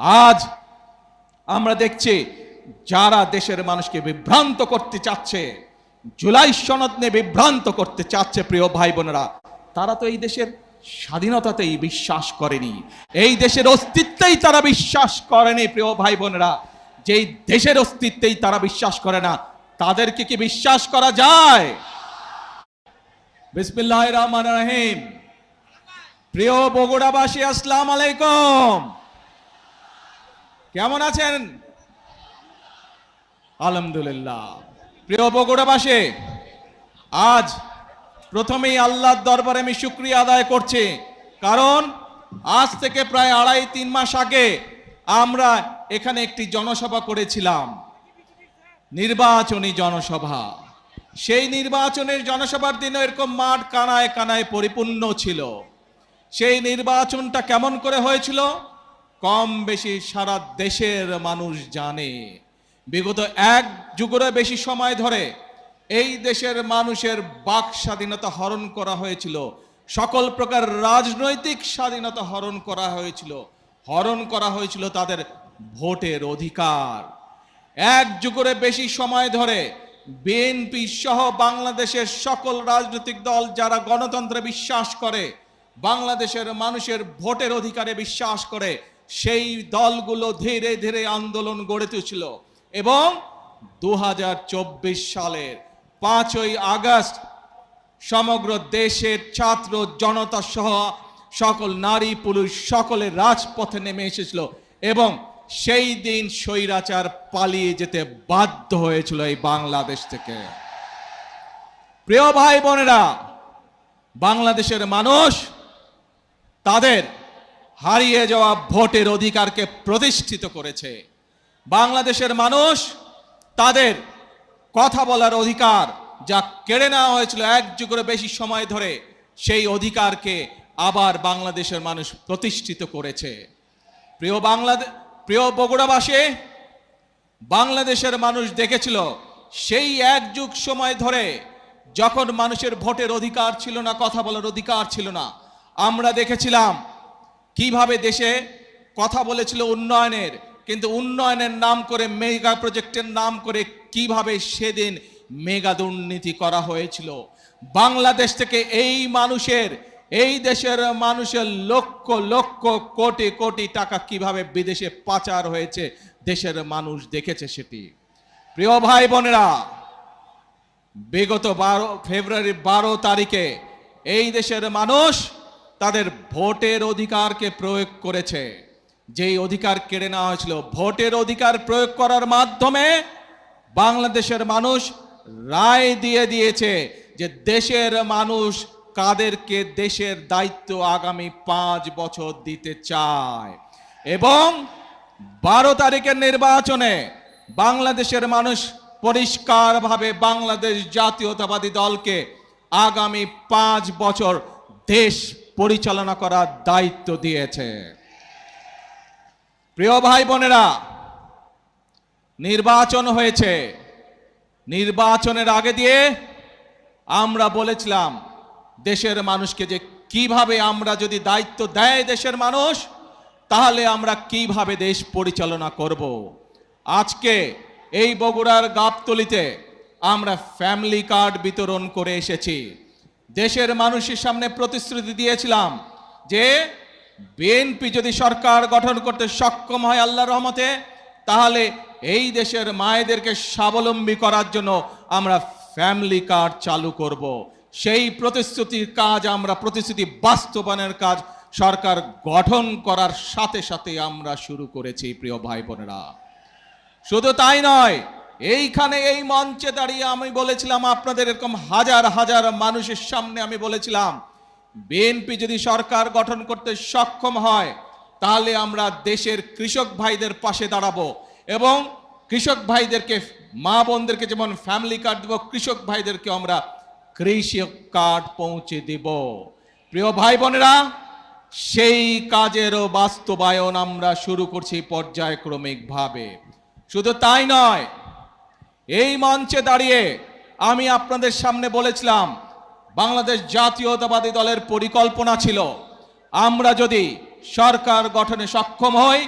আজ আমরা দেখছি যারা দেশের মানুষকে বিভ্রান্ত করতে চাচ্ছে, জুলাই সনদ নিয়ে বিভ্রান্ত করতে চাচ্ছে, প্রিয় ভাই বোনেরা, তারা তো এই দেশের স্বাধীনতাতেই বিশ্বাস করেনি, এই দেশের অস্তিত্বেই তারা বিশ্বাস করেনি। প্রিয় ভাই বোনেরা, যেই দেশের অস্তিত্বেই তারা বিশ্বাস করে না, তাদেরকে কি বিশ্বাস করা যায়? বিসমিল্লাহির রহমানির রহিম। প্রিয় বগুড়াবাসী, আসসালামু আলাইকুম। কেমন আছেন? আলহামদুলিল্লাহ। প্রিয় বগুড়াবাসী, আজ প্রথমেই আল্লাহর দরবারে আমি শুকরিয়া আদায় করছি, কারণ আজ থেকে প্রায় 2.5-3 মাস আগে আমরা এখানে একটি জনসভা করেছিলাম, নির্বাচনী জনসভা। সেই নির্বাচনের জনসভার দিনে এরকম মাঠ কানায় কানায় পরিপূর্ণ ছিল। সেই নির্বাচনটা কেমন করে হয়েছিল কম বেশি সারা দেশের মানুষ জানে। বিগত 1 যুগেরও বেশি সময় ধরে এই দেশের মানুষের বাক স্বাধীনতা হরণ করা হয়েছিল, সকল প্রকার রাজনৈতিক স্বাধীনতা হরণ করা হয়েছিল তাদের ভোটের অধিকার। 1 যুগেরও বেশি সময় ধরে বিএনপি সহ বাংলাদেশের সকল রাজনৈতিক দল যারা গণতন্ত্রে বিশ্বাস করে, বাংলাদেশের মানুষের ভোটের অধিকারে বিশ্বাস করে, সেই দলগুলো ধীরে ধীরে আন্দোলন গড়ে তুলেছিল এবং 2024 সালের 5ই আগস্ট সমগ্র দেশের ছাত্র জনতা সহ সকল নারী পুরুষ সকলে রাজপথে নেমে এসেছিল এবং সেই দিন স্বৈরাচার পালিয়ে যেতে বাধ্য হয়েছিল এই বাংলাদেশ থেকে। প্রিয় ভাই বোনেরা, বাংলাদেশের মানুষ তাদের হারিয়ে যাওয়া ভোটের অধিকারকে প্রতিষ্ঠিত করেছে। বাংলাদেশের মানুষ তাদের কথা বলার অধিকার যা কেড়ে নেওয়া হয়েছিল 1 যুগের বেশি সময় ধরে, সেই অধিকারকে আবার বাংলাদেশের মানুষ প্রতিষ্ঠিত করেছে। প্রিয় বগুড়াবাসী, বাংলাদেশের মানুষ দেখেছিল সেই 1 যুগ সময় ধরে যখন মানুষের ভোটের অধিকার ছিল না, কথা বলার অধিকার ছিল না, আমরা দেখেছিলাম কিভাবে দেশে কথা বলেছিল উন্নয়নের, কিন্তু উন্নয়নের নাম করে, মেগা প্রজেক্টের নাম করে কিভাবে সেদিন মেগা দুর্নীতি করা হয়েছিল। বাংলাদেশ থেকে এই দেশের মানুষের লক্ষ লক্ষ কোটি কোটি টাকা কিভাবে বিদেশে পাচার হয়েছে, দেশের মানুষ দেখেছে সেটি। প্রিয় ভাই বোনেরা, বিগত ফেব্রুয়ারি 12 তারিখে এই দেশের মানুষ তাদের ভোটের অধিকারকে প্রয়োগ করেছে। যেই অধিকার কেড়ে নেওয়া হয়েছিল, ভোটের অধিকার প্রয়োগ করার মাধ্যমে বাংলাদেশের মানুষ রায় দিয়ে দিয়েছে যে দেশের মানুষ কাদেরকে দেশের দায়িত্ব আগামী 5 বছর দিতে চায় এবং 12 তারিখের নির্বাচনে বাংলাদেশের মানুষ পরিষ্কারভাবে বাংলাদেশ জাতীয়তাবাদী দলকে আগামী 5 বছর দেশ পরিচালনা করার দায়িত্ব দিয়েছে। প্রিয় ভাই বোনেরা, নির্বাচন হয়েছে, নির্বাচনের আগে দিয়ে আমরা বলেছিলাম দেশের মানুষকে যে কিভাবে আমরা যদি দায়িত্ব দেয় দেশের মানুষ, তাহলে আমরা কিভাবে দেশ পরিচালনা করব। আজকে এই বগুড়ার গাবতলীতে আমরা ফ্যামিলি কার্ড বিতরণ করে এসেছি। দেশের মানুষের সামনে প্রতিশ্রুতি দিয়েছিলাম যে বিএনপি যদি সরকার গঠন করতে সক্ষম হয় আল্লাহর রহমতে, তাহলে এই দেশের মায়েদেরকে স্বাবলম্বী করার জন্য আমরা ফ্যামিলি কার্ড চালু করব। সেই প্রতিশ্রুতির কাজ, আমরা প্রতিশ্রুতি বাস্তবায়নের কাজ সরকার গঠন করার সাথে সাথে আমরা শুরু করেছি। প্রিয় ভাই বোনেরা, শুধু তাই নয়, এইখানে এই মঞ্চে দাঁড়িয়ে আমি বলেছিলাম আপনাদের, এরকম হাজার হাজার মানুষের সামনে আমি বলেছিলাম, বিএনপি যদি সরকার গঠন করতে সক্ষম হয় তাহলে আমরা দেশের কৃষক ভাইদের পাশে দাঁড়াবো এবং কৃষক ভাইদেরকে, মা বোনদেরকে যেমন ফ্যামিলি কার্ড দেব, কৃষক ভাইদেরকে আমরা কৃষক কার্ড পৌঁছে দেব। প্রিয় ভাই বোনেরা, সেই কাজেরও বাস্তবায়ন আমরা শুরু করছি পর্যায়ক্রমিকভাবে। শুধু তাই নয়, এই মঞ্চে দাঁড়িয়ে আমি আপনাদের সামনে বলেছিলাম বাংলাদেশ জাতীয়তাবাদী দলের পরিকল্পনা ছিল আমরা যদি সরকার গঠনে সক্ষম হই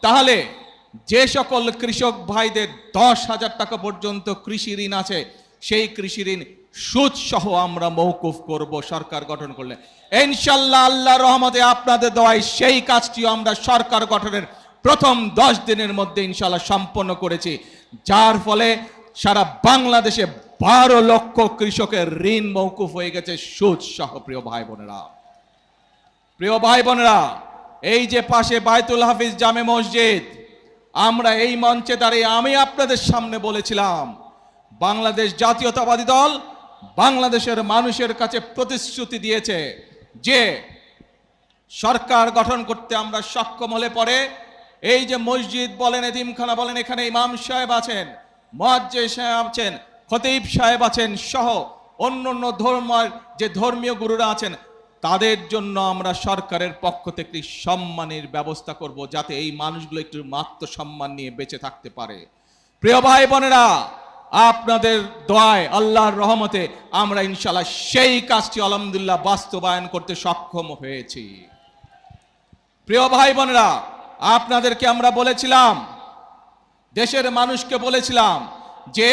তাহলে যে সকল কৃষক ভাইদের 10,000 টাকা পর্যন্ত কৃষি ঋণ আছে, সেই কৃষি ঋণ সুদ সহ আমরা মওকুফ করব সরকার গঠন করলে। ইনশাআল্লাহ আল্লাহর রহমতে আপনাদের দোয়ায় সেই কাজটিও আমরা সরকার গঠনের প্রথম 10 দিনের মধ্যে ইনশাআল্লাহ সম্পন্ন করেছি, যার ফলে সারা বাংলাদেশে 12 লক্ষ কৃষকের ঋণ মওকুফ হয়ে গেছে সুদ সহ। প্রিয় ভাই বোনেরা, এই যে পাশে বায়তুল হাফিজ জামে মসজিদ, আমরা এই মঞ্চে দাঁড়িয়ে আমি আপনাদের সামনে বলেছিলাম, বাংলাদেশ জাতীয়তাবাদী দল বাংলাদেশের মানুষের কাছে প্রতিশ্রুতি দিয়েছে যে সরকার গঠন করতে আমরা সক্ষম হলে পরে এই যে মসজিদ বলেন, এতিমখানা বলেন, এখানে ইমাম সাহেব আছেন, মুয়াজ্জিন সাহেব আছেন, খতিব সাহেব আছেন সহ অন্য ধর্মের যে ধর্মীয় গুরুরা আছেন, তাদের জন্য আমরা সরকারের পক্ষ থেকে সম্মানের ব্যবস্থা করব, যাতে এই মানুষগুলো একটু আত্মসম্মান নিয়ে বেঁচে থাকতে পারে। প্রিয় ভাই বোনেরা, আপনাদের দোয়ায় আল্লাহর রহমতে আমরা ইনশাআল্লাহ সেই কাজটি আলহামদুলিল্লাহ বাস্তবায়ন করতে সক্ষম হয়েছি। প্রিয় ভাই বোনেরা, আপনাদেরকে আমরা বলেছিলাম, দেশের মানুষকে বলেছিলাম যে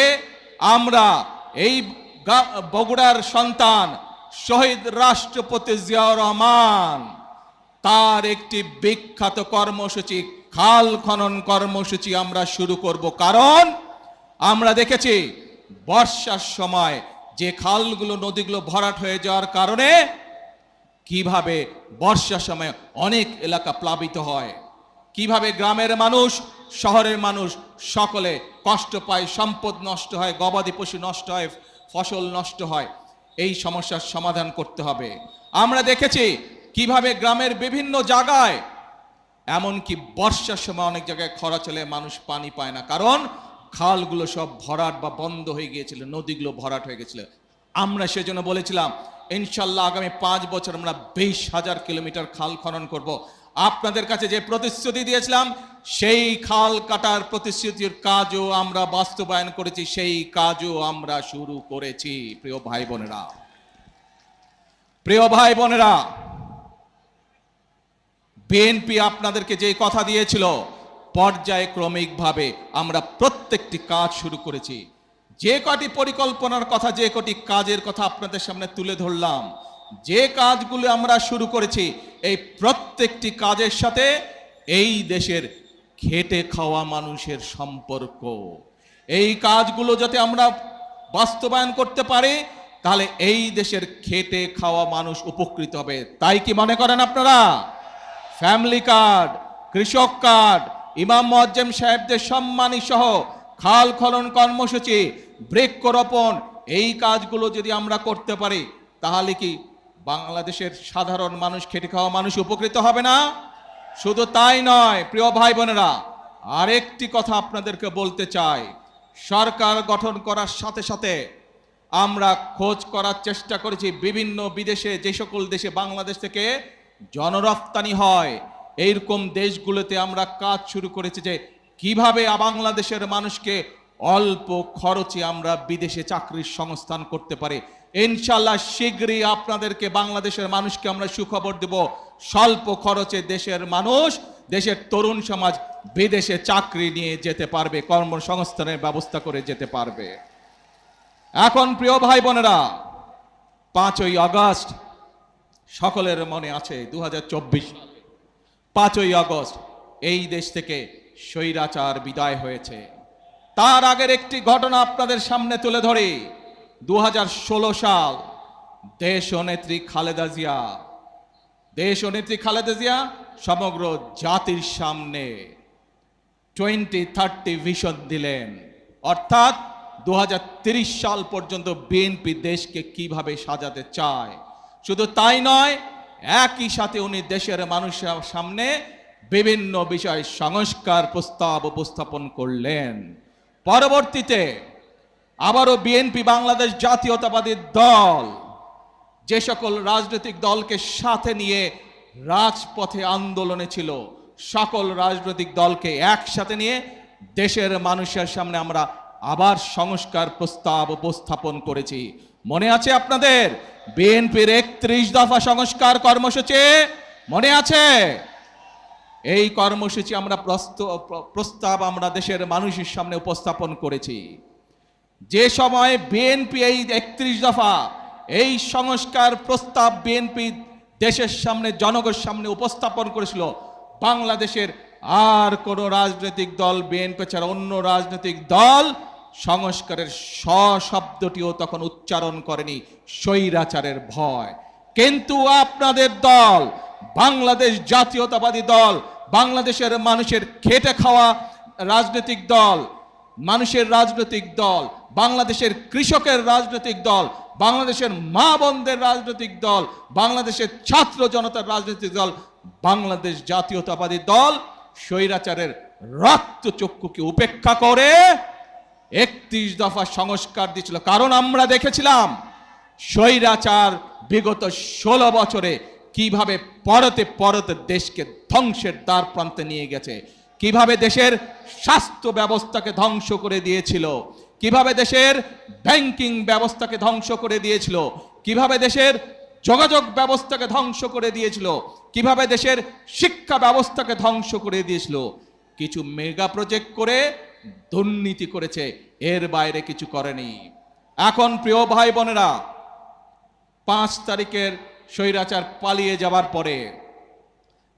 আমরা এই বগুড়ার সন্তান শহীদ রাষ্ট্রপতি জিয়াউর রহমান, তার একটি বিখ্যাত কর্মসূচি খাল খনন কর্মসূচি আমরা শুরু করব। কারণ আমরা দেখেছি বর্ষার সময় যে খালগুলো, নদীগুলো ভরাট হয়ে যাওয়ার কারণে কিভাবে বর্ষার সময় অনেক এলাকা প্লাবিত হয়, কিভাবে গ্রামের মানুষ, শহরের মানুষ সকলে কষ্ট পায়, সম্পদ নষ্ট হয়, গবাদি পশু নষ্ট হয়, ফসল নষ্ট হয়। এই সমস্যার সমাধান করতে হবে। আমরা দেখেছি কিভাবে গ্রামের বিভিন্ন জায়গায়, এমনকি বর্ষার সময় অনেক জায়গায় খরা চলে, মানুষ পানি পায় না, কারণ খালগুলো সব ভরাট বা বন্ধ হয়ে গিয়েছিল, নদীগুলো ভরাট হয়ে গেছিল। আমরা সেজন্য বলেছিলাম ইনশাল্লাহ আগামী 5 বছর আমরা 20,000 কিলোমিটার খাল খনন করব। আপনাদের কাছে যে প্রতিশ্রুতি দিয়েছিলাম, সেই খাল কাটার প্রতিশ্রুতির কাজও আমরা বাস্তবায়ন করেছি, সেই কাজও আমরা শুরু করেছি। প্রিয় ভাই বোনেরা, বিএনপি আপনাদেরকে যে কথা দিয়েছিল, পর্যায়ক্রমিকভাবে আমরা প্রত্যেকটি কাজ শুরু করেছি। যে কটি পরিকল্পনার কথা, যে কটি কাজের কথা আপনাদের সামনে তুলে ধরলাম, যে কাজগুলো আমরা শুরু করেছি, এই প্রত্যেকটি কাজের সাথে এই দেশের খেটে খাওয়া মানুষের সম্পর্ক। এই কাজগুলো যাতে আমরা বাস্তবায়ন করতে পারি, তাহলে এই দেশের খেটে খাওয়া মানুষ উপকৃত হবে। তাই কি মনে করেন আপনারা? ফ্যামিলি কার্ড, কৃষক কার্ড, ইমাম মুয়াজ্জিন সাহেবদের সম্মানী সহ খাল খনন কর্মসূচি, বৃক্ষরোপণ, এই কাজগুলো যদি আমরা করতে পারি, তাহলে কি বাংলাদেশের সাধারণ মানুষ, খেটে খাওয়া মানুষ উপকৃত হবে না? শুধু তাই নয় প্রিয় ভাই বোনেরা, আরেকটি কথা আপনাদেরকে বলতে চাই। সরকার গঠন করার সাথে সাথে আমরা খোঁজ করার চেষ্টা করেছি বিভিন্ন বিদেশে, যে সকল দেশে বাংলাদেশ থেকে জনরপ্তানি হয়, এইরকম দেশগুলোতে আমরা কাজ শুরু করেছি যে কিভাবে বাংলাদেশের মানুষকে অল্প খরচে আমরা বিদেশে চাকরির সংস্থান করতে পারি। ইনশাআল্লাহ শীঘ্রই আপনাদেরকে, বাংলাদেশের মানুষকে আমরা সুখবর দেব, স্বল্প খরচে দেশের মানুষ, দেশের তরুণ সমাজ বিদেশে চাকরি নিয়ে যেতে পারবে, কর্মসংস্থানের ব্যবস্থা করে যেতে পারবে। এখন প্রিয় ভাই বোনেরা, 5ই আগস্ট সকলের মনে আছে, 2024 সালে 5ই আগস্ট এই দেশ থেকে স্বৈরাচার বিদায় হয়েছে। তার আগের একটি ঘটনা আপনাদের সামনে তুলে ধরি। 2016 সাল, দেশনেত্রী খালেদা জিয়া সমগ্র জাতির সামনে 2030 ভিশন দিলেন, অর্থাৎ 2030 সাল পর্যন্ত বিএনপি দেশকে কিভাবে সাজাতে চায়। শুধু তাই নয়, একই সাথে উনি দেশের মানুষের সামনে বিভিন্ন বিষয় সংস্কার প্রস্তাব উপস্থাপন করলেন। পরবর্তীতে আবারও বিএনপি, বাংলাদেশ জাতীয়তাবাদী দল, যে সকল রাজনৈতিক দলকে সাথে নিয়ে রাজপথে আন্দোলনে ছিল, সকল রাজনৈতিক দলকে একসাথে নিয়ে দেশের মানুষের সামনে আমরা আবার সংস্কার প্রস্তাব উপস্থাপন করেছি। মনে আছে আপনাদের বিএনপির 31 দফা সংস্কার কর্মসূচি? মনে আছে? এই কর্মসূচি আমরা প্রস্তাব আমরা দেশের মানুষের সামনে উপস্থাপন করেছি। যে সময় বিএনপি এই 31 দফা এই সংস্কার প্রস্তাব বিএনপি দেশের সামনে জনগণের সামনে উপস্থাপন করেছিল, বাংলাদেশের আর কোন রাজনৈতিক দল বিএনপি ছাড়া অন্য রাজনৈতিক দল সংস্কারের শব্দটিও তখন উচ্চারণ করেনি, স্বৈরাচারের ভয়। কিন্তু আপনাদের দল, বাংলাদেশ জাতীয়তাবাদী দল, বাংলাদেশের মানুষের খেটে খাওয়া রাজনৈতিক দল, মানুষের রাজনৈতিক দল, বাংলাদেশের কৃষকের রাজনৈতিক দল, বাংলাদেশের মা বোনদের রাজনৈতিক দল, বাংলাদেশের ছাত্র জনতার রাজনৈতিক দল, বাংলাদেশ জাতীয়তাবাদী দল স্বৈরাচারের রক্তচক্ষুকে উপেক্ষা করে 31 দফা সংস্কার দিয়েছিল। কারণ আমরা দেখেছিলাম স্বৈরাচার বিগত 16 বছরে কিভাবে পরতে পরতে দেশকে ধ্বংসের দ্বার প্রান্তে নিয়ে গেছে, কিভাবে দেশের স্বাস্থ্য ব্যবস্থাকে ধ্বংস করে দিয়েছিল, কিভাবে দেশের ব্যাংকিং ব্যবস্থাকে ধ্বংস করে দিয়েছিল, কিভাবে দেশের যোগাযোগ ব্যবস্থাকে ধ্বংস করে দিয়েছিল, কিভাবে দেশের শিক্ষা ব্যবস্থাকে ধ্বংস করে দিয়েছিল। কিছু মেগা প্রজেক্ট করে দুর্নীতি করেছে, এর বাইরে কিছু করেনি। এখন প্রিয় ভাই বোনেরা, 5 তারিখের স্বৈরাচার পালিয়ে যাবার পরে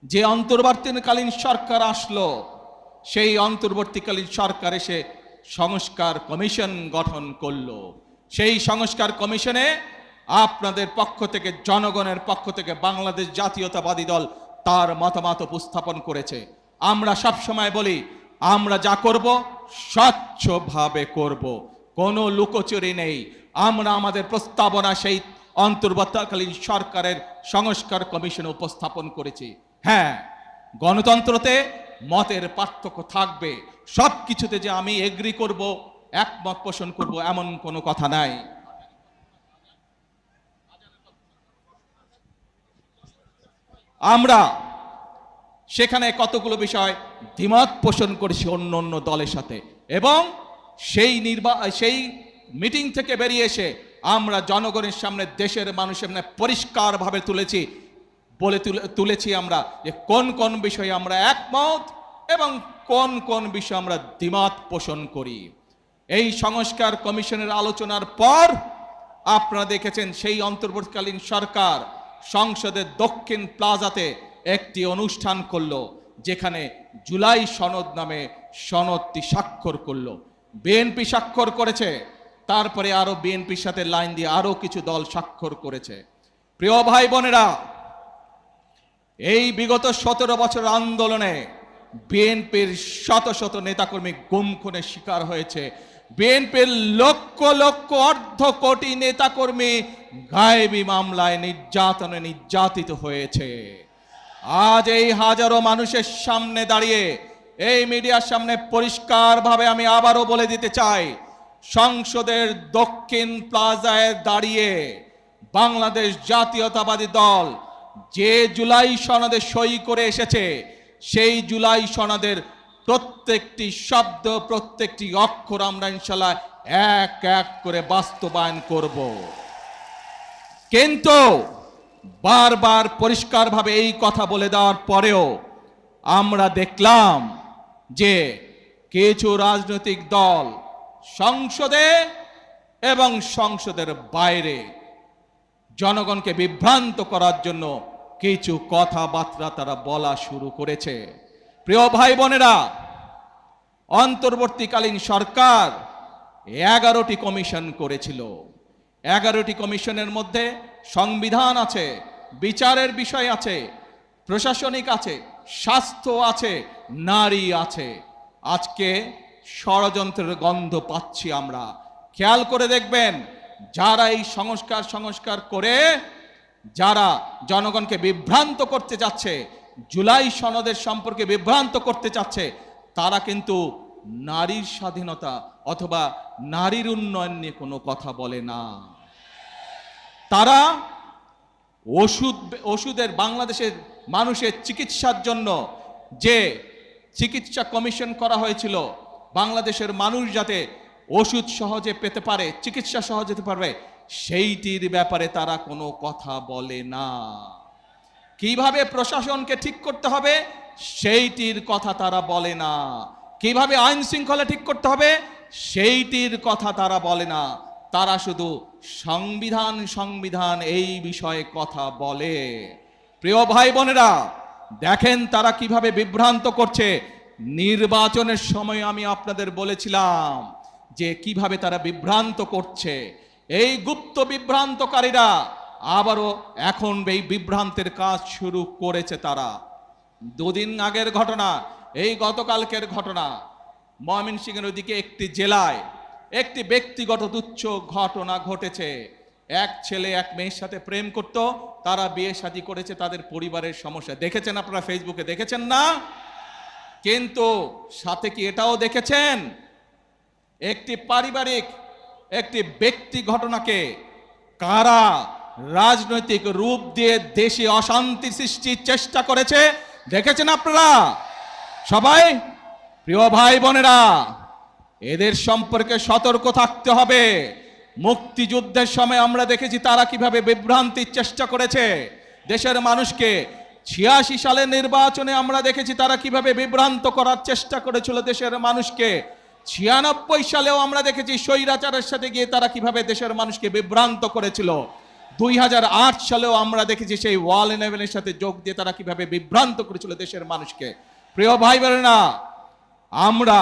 যে অন্তর্বর্তীকালীন সরকার আসলো, সেই অন্তর্বর্তীকালীন সরকার এসে সংস্কার কমিশন গঠন করলো। সেই সংস্কার কমিশনে আপনাদের পক্ষ থেকে, জনগণের পক্ষ থেকে বাংলাদেশ জাতীয়তাবাদী দল তার মতামত উপস্থাপন করেছে। আমরা সব সময় বলি, আমরা যা করব স্বচ্ছভাবে করব, কোনো লুকোচুরি নেই। আমরা আমাদের প্রস্তাবনা সেই অন্তর্বর্তীকালীন সরকারের সংস্কার কমিশনে উপস্থাপন করেছি। হ্যাঁ, গণতন্ত্রতে মতের পার্থক্য থাকবে, সব কিছুতে যে আমি এগ্রি করব, একমত পোষণ করব, এমন কোনো কথা নাই। আমরা সেখানে কতগুলো বিষয় দ্বিমত পোষণ করেছি অন্য অন্য দলের সাথে, এবং সেই মিটিং থেকে বেরিয়ে এসে আমরা জনগণের সামনে, দেশের মানুষের সামনে পরিষ্কারভাবে তুলেছি আমরা যে কোন কোন বিষয়ে আমরা একমত এবং কোন কোন বিষয়ে আমরা দ্বিমত পোষণ করি। এই সংস্কার কমিশনের আলোচনার পর আপনারা দেখেছেন সেই অন্তর্বর্তীকালীন সরকার সংসদের দক্ষিণ প্লাজাতে একটি অনুষ্ঠান করলো, যেখানে জুলাই সনদ নামে সনদটি স্বাক্ষর করলো। বিএনপি স্বাক্ষর করেছে, তারপরে আরো বিএনপির সাথে লাইন দিয়ে আরো কিছু দল স্বাক্ষর করেছে। প্রিয় ভাই বোনেরা, এই বিগত 17 বছর আন্দোলনে বিএনপির শত শত নেতাকর্মী গুম খুনের শিকার হয়েছে। বিএনপির লক্ষ লক্ষ অর্ধ কোটি নেতাকর্মী গায়েবী মামলায় নির্যাতিত হয়েছে। আজ এই হাজারো মানুষের সামনে দাঁড়িয়ে, এই মিডিয়ার সামনে পরিষ্কারভাবে আমি আবারও বলে দিতে চাই, সংসদের দক্ষিণ প্লাজায় দাঁড়িয়ে বাংলাদেশ জাতীয়তাবাদী দল যে জুলাই সনদে সই করে এসেছে, সেই জুলাই সনদের প্রত্যেকটি শব্দ, প্রত্যেকটি অক্ষর আমরা ইনশাআল্লাহ এক এক করে বাস্তবায়ন করব। কিন্তু বারবার পরিষ্কারভাবে এই কথা বলে দেওয়ার পরেও আমরা দেখলাম যে কিছু রাজনৈতিক দল সংসদে এবং সংসদের বাইরে জনগণকে বিভ্রান্ত করার জন্য কিছু কথাবার্তা তারা বলা শুরু করেছে। প্রিয় ভাই বোনেরা, অন্তর্বর্তীকালীন সরকার 11টি কমিশন করেছিল। 11টি কমিশনের মধ্যে সংবিধান আছে, বিচারের বিষয় আছে, প্রশাসনিক আছে, স্বাস্থ্য আছে, নারী আছে। আজকে ষড়যন্ত্রের গন্ধ পাচ্ছি আমরা। খেয়াল করে দেখবেন, যারা এই সংস্কার করে যারা জনগণকে বিভ্রান্ত করতে যাচ্ছে, জুলাই সনদের সম্পর্কে বিভ্রান্ত করতে চাচ্ছে, তারা কিন্তু নারীর স্বাধীনতা অথবা নারীর উন্নয়ন নিয়ে কোনো কথা বলে না। তারা ওষুধের, বাংলাদেশের মানুষের চিকিৎসার জন্য যে চিকিৎসা কমিশন করা হয়েছিল, বাংলাদেশের মানুষ যাতে ওষুধ সহজে পেতে পারে, চিকিৎসা সহজে পেতে পারবে, সেইটির ব্যাপারে তারা কোনো কথা বলে না। কিভাবে প্রশাসনকে ঠিক করতে হবে সেইটির কথা তারা বলে না। কিভাবে আইন শৃঙ্খলা ঠিক করতে হবে সেইটির কথা তারা বলে না। তারা শুধু সংবিধান সংবিধান এই বিষয়ে কথা বলে। প্রিয় ভাই বোনেরা, দেখেন তারা কিভাবে বিভ্রান্ত করছে। নির্বাচনের সময় আমি আপনাদের বলেছিলাম যে কিভাবে তারা বিভ্রান্ত করছে। এই গুপ্ত বিভ্রান্তকারীরা আবারও এখন এই বিভ্রান্তের কাজ শুরু করেছে তারা। দুদিন আগের ঘটনা, এই গতকালকের ঘটনা, ময়মনসিংহের ওদিকে একটি জেলায় একটি ব্যক্তিগত তুচ্ছ ঘটনা ঘটেছে। এক ছেলে এক মেয়ের সাথে প্রেম করত, তারা বিয়ে শাদী করেছে, তাদের পরিবারের সমস্যা দেখেছেন আপনারা, ফেসবুকে দেখেছেন না? কিন্তু সাথে কি এটাও দেখেছেন একটি পারিবারিক একটি ব্যক্তি ঘটনাকে কারা রাজনৈতিক রূপ দিয়ে দেশে অশান্তি সৃষ্টির চেষ্টা করেছে? দেখেছেন আপনারা সবাই? প্রিয় ভাই বোনেরা, এদের সম্পর্কে সতর্ক থাকতে হবে। মুক্তিযুদ্ধের সময় আমরা দেখেছি তারা কিভাবে বিভ্রান্তির চেষ্টা করেছে দেশের মানুষকে। ৮৬ সালের নির্বাচনে আমরা দেখেছি তারা কিভাবে বিভ্রান্ত করার চেষ্টা করেছিল দেশের মানুষকে। ৯৬ সালেও আমরা দেখেছি স্বৈরাচারের সাথে গিয়ে তারা কিভাবে দেশের মানুষকে বিভ্রান্ত করেছিল। ২০০৮ সালেও আমরা দেখেছি সেই ওয়াল 11-এর সাথে যোগ দিয়ে তারা কিভাবে বিভ্রান্ত করেছিল দেশের মানুষকে। প্রিয় ভাই বোনেরা, আমরা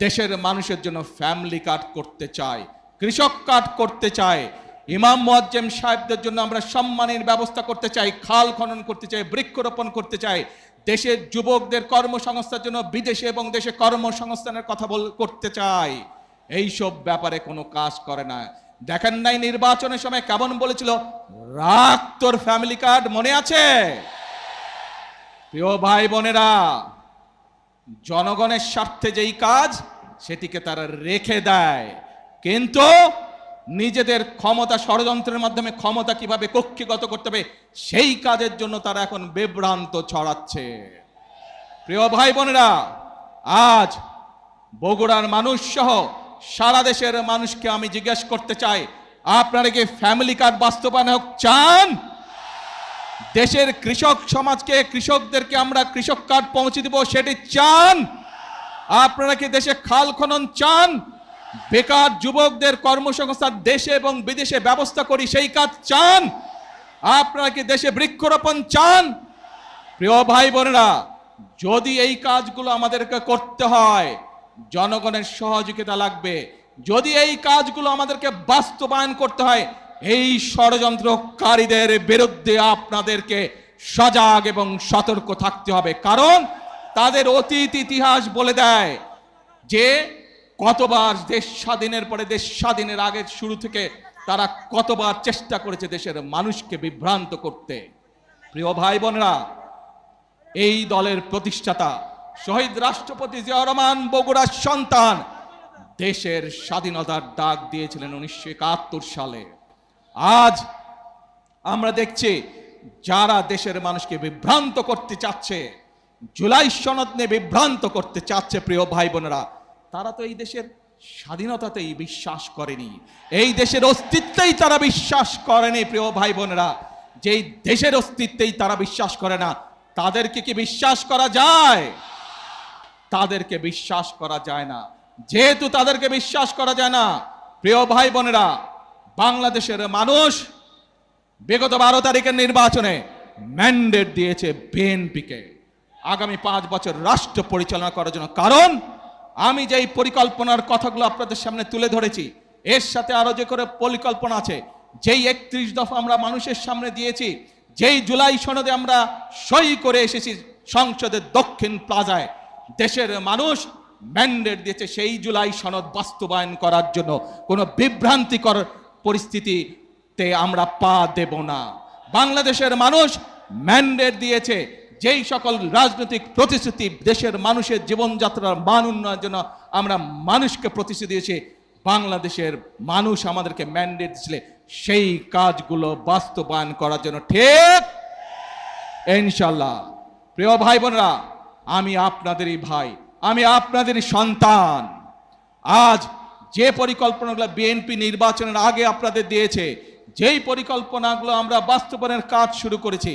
দেশের মানুষের জন্য ফ্যামিলি কার্ড করতে চাই, কৃষক কার্ড করতে চাই, ইমাম মুয়াজ্জেম সাহেবদের জন্য আমরা সম্মানের ব্যবস্থা করতে চাই, খাল খনন করতে চাই, বৃক্ষরোপণ করতে চাই, দেশের যুবকদের কর্মসংস্থানের জন্য বিদেশে এবং দেশে কর্মসংস্থানের কথা করতে চাই। এইসব ব্যাপারে কোনো কাজ করে না। দেখেন নাই নির্বাচনের সময় কেমন বলেছিল, রাখ তোর ফ্যামিলি কার্ড, মনে আছে? প্রিয় ভাই বোনেরা, জনগণের স্বার্থে যেই কাজ সেটিকে তারা রেখে দেয়, কিন্তু নিজেদের ক্ষমতা ষড়যন্ত্রের মাধ্যমে ক্ষমতা কিভাবে কক্ষিগত করতে হবে সেই কাজের জন্য তারা এখন বিভ্রান্ত ছড়াচ্ছে। প্রিয় ভাই বোনেরা, আজ বগুড়ার মানুষ সহ সারা দেশের মানুষকে আমি জিজ্ঞেস করতে চাই, আপনারা কি ফ্যামিলি কার্ড বাস্তবায়ন হোক চান? দেশের কৃষক সমাজকে, কৃষকদেরকে আমরা কৃষক কার্ড পৌঁছে দেব সেটি চান? আপনারা কি দেশে খাল খনন চান? বেকার যুবকদের কর্মসংস্থান দেশে এবং বিদেশে ব্যবস্থা করি সেই কাজ চান? আপনারা কি দেশে বৃক্ষরোপণ চান? প্রিয় ভাই বোনেরা, যদি এই কাজগুলো আমাদেরকে করতে হয় জনগণের সহযোগিতা লাগবে। যদি এই কাজগুলো আমাদেরকে বাস্তবায়ন করতে হয় এই ষড়যন্ত্রকারীদের বিরুদ্ধে আপনাদেরকে সজাগ এবং সতর্ক থাকতে হবে। কারণ তাদের অতীত ইতিহাস বলে দেয় যে কতবার দেশ স্বাধীনের পরে, দেশ স্বাধীনের আগের শুরু থেকে তারা কতবার চেষ্টা করেছে দেশের মানুষকে বিভ্রান্ত করতে। প্রিয় ভাই বোনেরা, এই দলের প্রতিষ্ঠাতা শহীদ রাষ্ট্রপতি জিয়াউর রহমান বগুড়ার সন্তান, দেশের স্বাধীনতার ডাক দিয়েছিলেন 1971 সালে। আজ আমরা দেখছি যারা দেশের মানুষকে বিভ্রান্ত করতে চাচ্ছে, জুলাই সনদ নিয়ে বিভ্রান্ত করতে চাচ্ছে, প্রিয় ভাই বোনেরা, তারা তো এই দেশের স্বাধীনতাতেই বিশ্বাস করেনি, এই দেশের অস্তিত্বেই তারা বিশ্বাস করেনি। প্রিয় ভাই বোনেরা, যেই দেশের অস্তিত্বেই তারা বিশ্বাস করে না, তাদেরকে কি বিশ্বাস করা যায়? তাদেরকে বিশ্বাস করা যায় না। যেহেতু তাদেরকে বিশ্বাস করা যায় না, প্রিয় ভাই বোনেরা, বাংলাদেশের মানুষ বিগত 12 তারিখের নির্বাচনে ম্যান্ডেট দিয়েছে বিএনপিকে আগামী 5 বছর রাষ্ট্র পরিচালনা করার জন্য। কারণ আমি যেই পরিকল্পনার কথাগুলো আপনাদের সামনে তুলে ধরেছি, এর সাথে আরো যে করে পরিকল্পনা আছে, যেই 31 দফা আমরা মানুষের সামনে দিয়েছি, যেই জুলাই সনদে আমরা সই করে এসেছি সংসদের দক্ষিণ প্লাজায়, দেশের মানুষ ম্যান্ডেট দিয়েছে সেই জুলাই সনদ বাস্তবায়ন করার জন্য। কোনো বিভ্রান্তিকর পরিস্থিতিতে আমরা পা দেব না। বাংলাদেশের মানুষ ম্যান্ডেট দিয়েছে যেই সকল রাজনৈতিক প্রতিশ্রুতি দেশের মানুষের জীবনযাত্রার মান উন্নয়নের জন্য আমরা মানুষকে প্রতিশ্রুতি দিয়েছি, বাংলাদেশের মানুষ আমাদেরকে ম্যান্ডেট দিয়েছিল সেই কাজগুলো বাস্তবায়ন করার জন্য। ঠিক ইনশাআল্লাহ। প্রিয় ভাই বোনেরা, আমি আপনাদেরই ভাই, আমি আপনাদেরই সন্তান। আজ যে পরিকল্পনাগুলো বিএনপি নির্বাচনের আগে আপনাদের দিয়েছে, যেই পরিকল্পনাগুলো আমরা বাস্তবায়নের কাজ শুরু করেছি,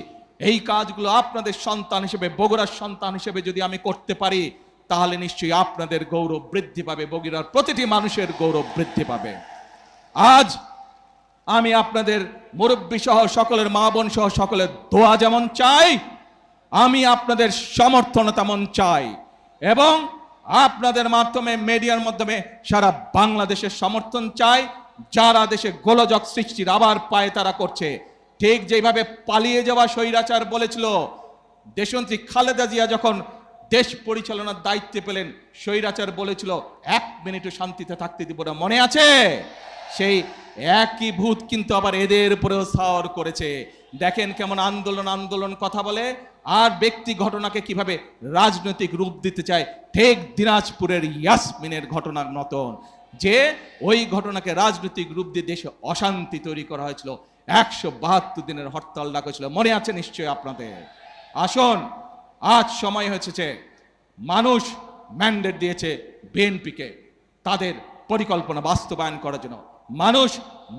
এই কাজগুলো আপনাদের সন্তান হিসেবে, বগুড়ার সন্তান হিসেবে যদি আমি করতে পারি, তাহলে নিশ্চয়ই আপনাদের গৌরব বৃদ্ধি পাবে, বগুড়ার প্রতিটি মানুষের গৌরব বৃদ্ধি পাবে। আজ আমি আপনাদের মুরব্বী সহ সকলের, মা বোন সহ সকলের দোয়া যেমন চাই, আমি আপনাদের সমর্থন তেমন চাই, এবং আপনাদের মাধ্যমে, মিডিয়ার মাধ্যমে সারা বাংলাদেশের সমর্থন চাই। যারা দেশে গোলযোগ সৃষ্টির আবার পায় তারা করছে, ঠিক যেভাবে পালিয়ে যাওয়া স্বৈরাচার বলেছিল, দেশনেত্রী খালেদা জিয়া যখন দেশ পরিচালনার দায়িত্বে পেলেন, স্বৈরাচার বলেছিল 1 মিনিটও শান্তিতে থাকতে দিব না, মনে আছে? সেই একই ভূত কিন্তু আবার এদের উপরেও সাওয়ার করেছে। দেখেন কেমন আন্দোলন আন্দোলন কথা বলে, আর ব্যক্তি ঘটনাকে কিভাবে রাজনৈতিক রূপ দিতে চায়, ঠিক দিনাজপুরের ইয়াসমিনের ঘটনার মতন, যে ওই ঘটনাকে রাজনৈতিক রূপ দিয়ে দেশে অশান্তি তৈরি করা হয়েছিল। 172 দিনের হরতাল ডাকা হয়েছিল, মনে আছে নিশ্চয়ই আপনাদের। আসুন, আজ সময় হয়েছে, মানুষ ম্যান্ডেট দিয়েছে বিএনপিকে তাদের পরিকল্পনা বাস্তবায়ন করার জন্য। মানুষ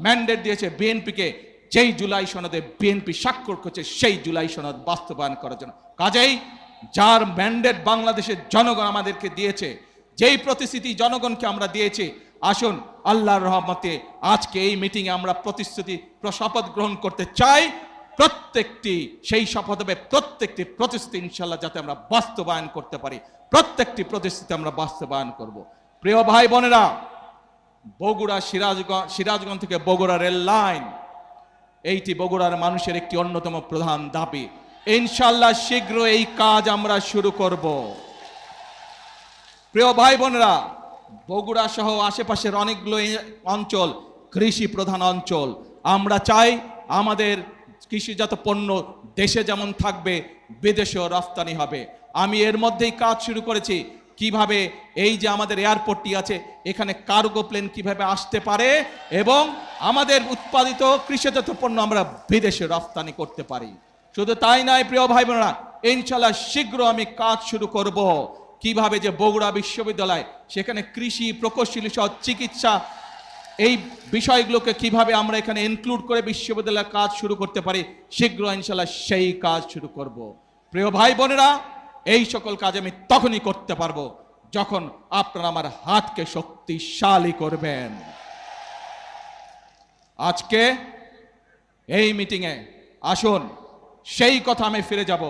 ম্যান্ডেট দিয়েছে বিএনপিকে যেই জুলাই সনদে বিএনপি স্বাক্ষর করছে সেই জুলাই সনদ বাস্তবায়ন করার জন্য। কাজেই যার ম্যান্ডেট বাংলাদেশের জনগণ আমাদেরকে দিয়েছে, যেই প্রতিশ্রুতি জনগণকে আমরা দিয়েছি, আসুন আল্লাহর রহমতে আজকে এই মিটিংয়ে আমরা প্রতিশ্রুতি, শপথ গ্রহণ করতে চাই। প্রত্যেকটি সেই শপথ হবে, প্রত্যেকটি প্রতিশ্রুতি ইনশাল্লাহ যাতে আমরা বাস্তবায়ন করতে পারি, প্রত্যেকটি প্রতিশ্রুতি আমরা বাস্তবায়ন করব। প্রিয় ভাই বোনেরা, বগুড়া সিরাজগঞ্জ থেকে বগুড়া রেল লাইন, এইটি বগুড়ার মানুষের একটি অন্যতম প্রধান দাবি। ইনশাল্লাহ শীঘ্র এই কাজ আমরা শুরু করব। প্রিয় ভাই বোনেরা, বগুড়া সহ আশেপাশের অনেকগুলো অঞ্চল কৃষি প্রধান অঞ্চল। আমরা চাই আমাদের কৃষিজাত পণ্য দেশে যেমন থাকবে, বিদেশেও রফতানি হবে। আমি এর মধ্যেই কাজ শুরু করেছি, কিভাবে এই যে আমাদের এয়ারপোর্টটি আছে, এখানে কার্গো প্লেন কিভাবে আসতে পারে এবং আমাদের উৎপাদিত কৃষিজাত পণ্য আমরা বিদেশে রফতানি করতে পারি। শুধু তাই নয় প্রিয় ভাই বোনেরা, ইনশাআল্লাহ শীঘ্র আমি কাজ শুরু করব কিভাবে যে বগুড়া বিশ্ববিদ্যালয়, সেখানে কৃষি প্রকৌশলী সহ চিকিৎসা, এই বিষয়গুলোকে কিভাবে আমরা এখানে ইনক্লুড করে বিশ্ববিদ্যালয়ের কাজ শুরু করতে পারি, শীঘ্র ইনশাআল্লাহ সেই কাজ শুরু করব। প্রিয় ভাই বোনেরা, এই সকল কাজ আমি তখনই করতে পারবো যখন আপনারা আমার হাতকে শক্তিশালী করবেন। আজকে এই মিটিংয়ে আসুন সেই কথা আমি ফিরে যাব।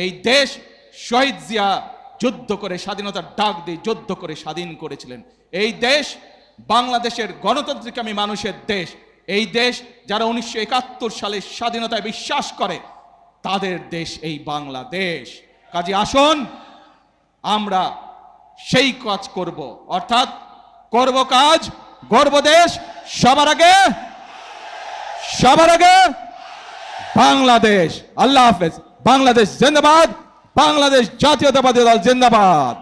এই দেশ শহীদ জিয়া যুদ্ধ করে স্বাধীনতার ডাক দিয়ে যুদ্ধ করে স্বাধীন করেছিলেন। এই দেশ বাংলাদেশের গণতান্ত্রিকামী মানুষের দেশ। এই দেশ যারা 1971 সালের স্বাধীনতায় বিশ্বাস করে, তাদের দেশ এই বাংলাদেশ। কাজে আসুন আমরা সেই কাজ করব, অর্থাৎ করব কাজ, গর্ব দেশ, সবার আগে বাংলাদেশ। আল্লাহ হাফেজ। বাংলাদেশ জিন্দাবাদ, বাংলাদেশ জাতীয়তাবাদী দল জিন্দাবাদ।